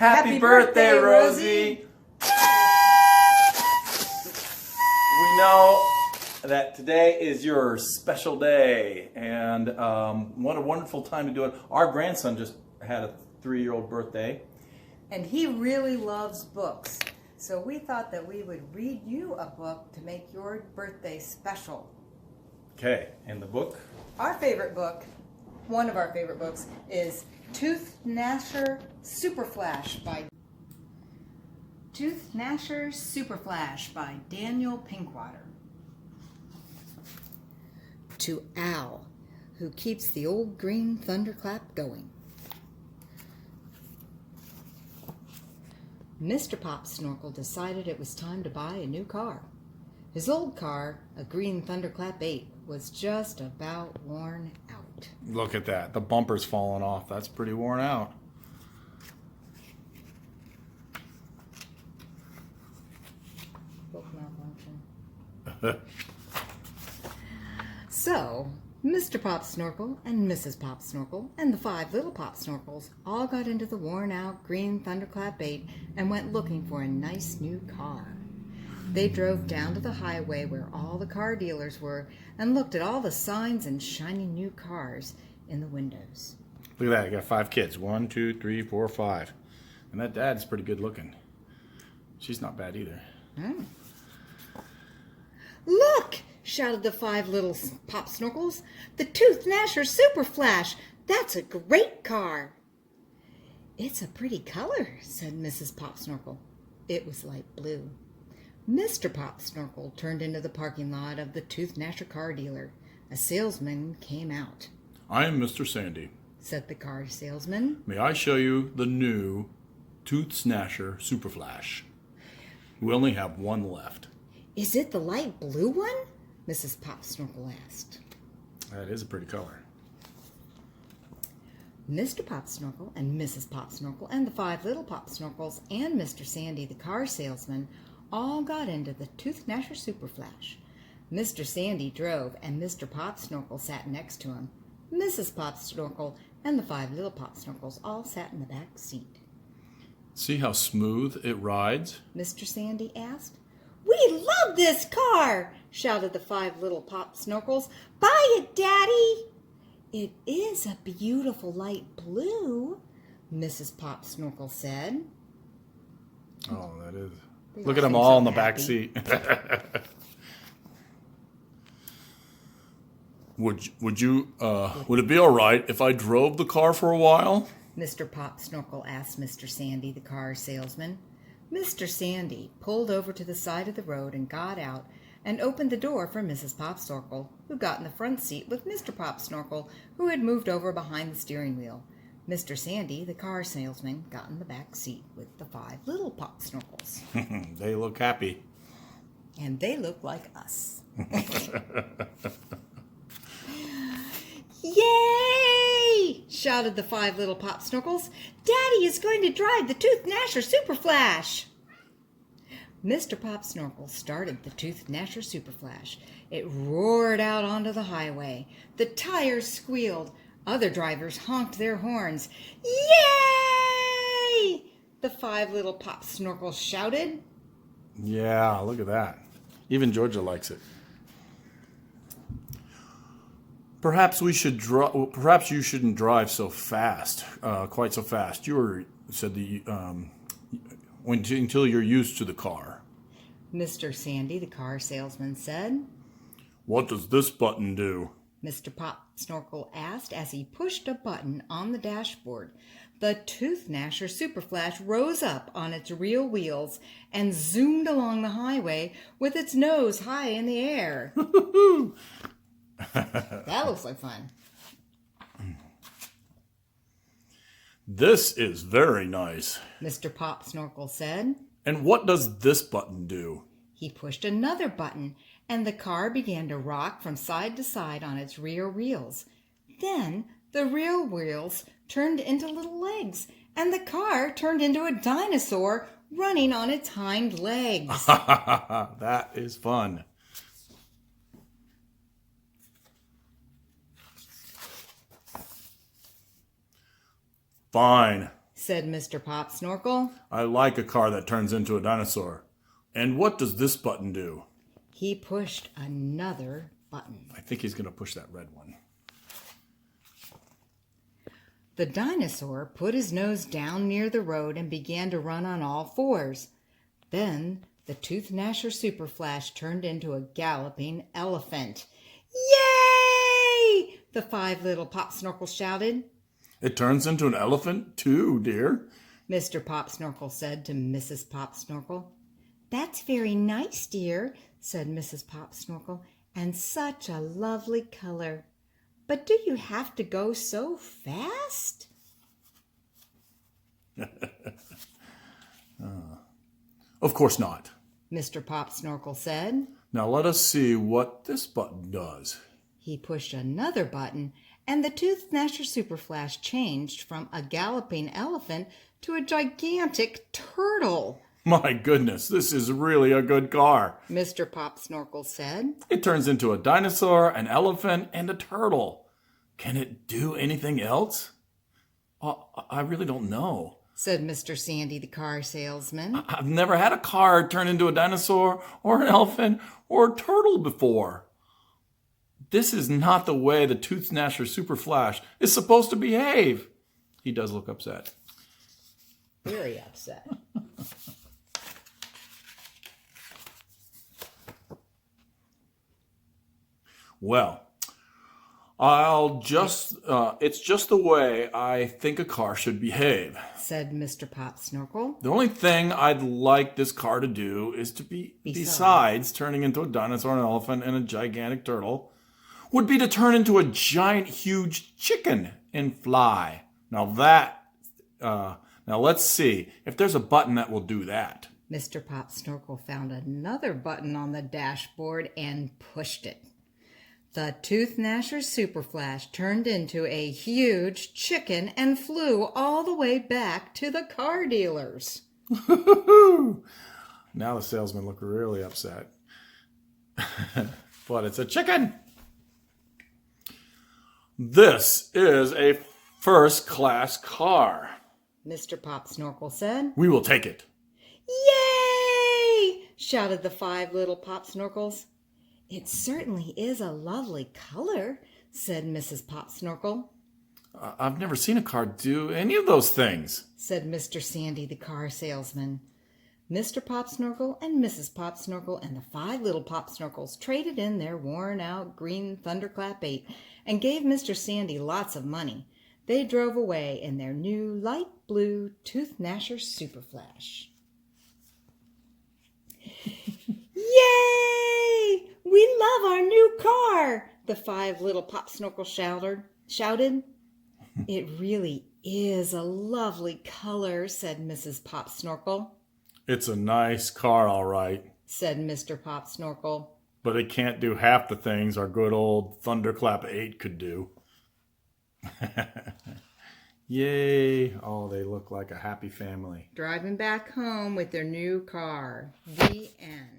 Happy birthday, Rosie! We know that today is your special day, and what a wonderful time to do it. Our grandson just had a 3-year-old birthday. And he really loves books. So we thought that we would read you a book to make your birthday special. Okay, and the book? Our favorite book, one of our favorite books, is Tooth Gnasher Super Flash by Daniel Pinkwater. To Al, who keeps the old green thunderclap going. Mr. Pop Snorkel decided it was time to buy a new car. His old car, a green Thunderclap 8, was just about worn out. Look at that. The bumper's falling off. That's pretty worn out. Book malfunction. So, Mr. Pop Snorkel and Mrs. Pop Snorkel and the 5 little Pop Snorkels all got into the worn-out green Thunderclap 8 and went looking for a nice new car. They drove down to the highway where all the car dealers were and looked at all the signs and shiny new cars in the windows. Look at that. You got 5 kids. 1, 2, 3, 4, 5. And that dad's pretty good looking. She's not bad either. Mm. Look! Shouted the 5 little Pop Snorkels. The Tooth Gnasher Super Flash! That's a great car! It's a pretty color, said Mrs. Pop Snorkel. It was light blue. Mr. Pop Snorkel turned into the parking lot of the Tooth Gnasher car dealer. A salesman came out. I am Mr. Sandy, said the car salesman. May I show you the new Tooth Gnasher Super Flash? We only have one left. Is it the light blue one? Mrs. Pop Snorkel asked. That is a pretty color. Mr. Pop Snorkel and Mrs. Pop Snorkel and the 5 little Pop Snorkels and Mr. Sandy, the car salesman, all got into the Tooth Gnasher Super Flash. Mr. Sandy drove and Mr. Pop Snorkel sat next to him. Mrs. Pop Snorkel and the 5 little Pop Snorkels all sat in the back seat. See how smooth it rides? Mr. Sandy asked. We love this car, shouted the 5 little Pop Snorkels. Buy it, Daddy! It is a beautiful light blue, Mrs. Pop Snorkel said. Oh, that is. Look at them all in the back seat. Would it be all right if I drove the car for a while? Mr. Pop Snorkel asked Mr. Sandy, the car salesman. Mr. Sandy pulled over to the side of the road and got out and opened the door for Mrs. Pop Snorkel, who got in the front seat with Mr. Pop Snorkel, who had moved over behind the steering wheel. Mr. Sandy, the car salesman, got in the back seat with the 5 little Pop Snorkels. They look happy. And they look like us. Yay! Shouted the 5 little Pop Snorkels. Daddy is going to drive the Tooth Gnasher Super Flash. Mr. Pop Snorkel started the Tooth Gnasher Super Flash. It roared out onto the highway. The tires squealed. Other drivers honked their horns. Yay! The 5 little Pop Snorkels shouted. Yeah, look at that. Even Georgia likes it. Perhaps you shouldn't drive so fast, quite so fast. Until you're used to the car. Mr. Sandy, the car salesman, said. What does this button do? Mr. Pop Snorkel asked as he pushed a button on the dashboard. The Tooth Gnasher Super Flash rose up on its real wheels and zoomed along the highway with its nose high in the air. That looks like fun. This is very nice, Mr. Pop Snorkel said. And what does this button do? He pushed another button, and the car began to rock from side to side on its rear wheels. Then the rear wheels turned into little legs, and the car turned into a dinosaur running on its hind legs. That is fun. Fine. said Mr. Pop Snorkel. I like a car that turns into a dinosaur. And what does this button do? He pushed another button. I think he's going to push that red one. The dinosaur put his nose down near the road and began to run on all fours. Then the Tooth Gnasher Super Flash turned into a galloping elephant. Yay! The 5 little Pop Snorkels shouted. It turns into an elephant too, dear, Mr. Pop Snorkel said to Mrs. Pop Snorkel. That's very nice, dear, said Mrs. Pop Snorkel, and such a lovely color. But do you have to go so fast? Of course not. Mr. Pop Snorkel said. Now let us see what this button does. He pushed another button, and the Tooth Gnasher Super Flash changed from a galloping elephant to a gigantic turtle. My goodness, this is really a good car. Mr. Pop Snorkel said. It turns into a dinosaur, an elephant, and a turtle. Can it do anything else? I really don't know, said Mr. Sandy, the car salesman. I've never had a car turn into a dinosaur or an elephant or a turtle before. This is not the way the Tooth Gnasher Super Flash is supposed to behave. He does look upset. Very upset. Well, it's just the way I think a car should behave, said Mr. Pop Snorkel. The only thing I'd like this car to do is to besides turning into a dinosaur, an elephant, and a gigantic turtle, would be to turn into a giant, huge chicken and fly. Now let's see if there's a button that will do that. Mr. Pop Snorkel found another button on the dashboard and pushed it. The Tooth Gnasher Super Flash turned into a huge chicken and flew all the way back to the car dealers. Now the salesman looked really upset. But it's a chicken. This is a first-class car, Mr. Pop Snorkel said. We will take it. Yay! Shouted the 5 little Pop Snorkels. It certainly is a lovely color, said Mrs. Pop Snorkel. I've never seen a car do any of those things, said Mr. Sandy, the car salesman. Mr. Pop Snorkel and Mrs. Pop Snorkel and the 5 little Pop Snorkels traded in their worn-out green Thunderclap 8 and gave Mr. Sandy lots of money. They drove away in their new light blue Tooth Gnasher Super Flash. Yay! We love our new car, the 5 little Pop Snorkels shouted. It really is a lovely color, said Mrs. Pop Snorkel. It's a nice car, all right, said Mr. Pop Snorkel. But it can't do half the things our good old Thunderclap 8 could do. Yay! Oh, they look like a happy family. Driving back home with their new car. The end.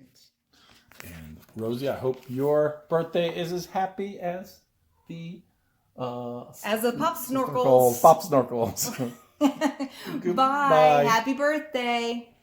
And Rosie, I hope your birthday is as happy as the as the Pop Snorkels. Pop Snorkels. Bye. Happy birthday.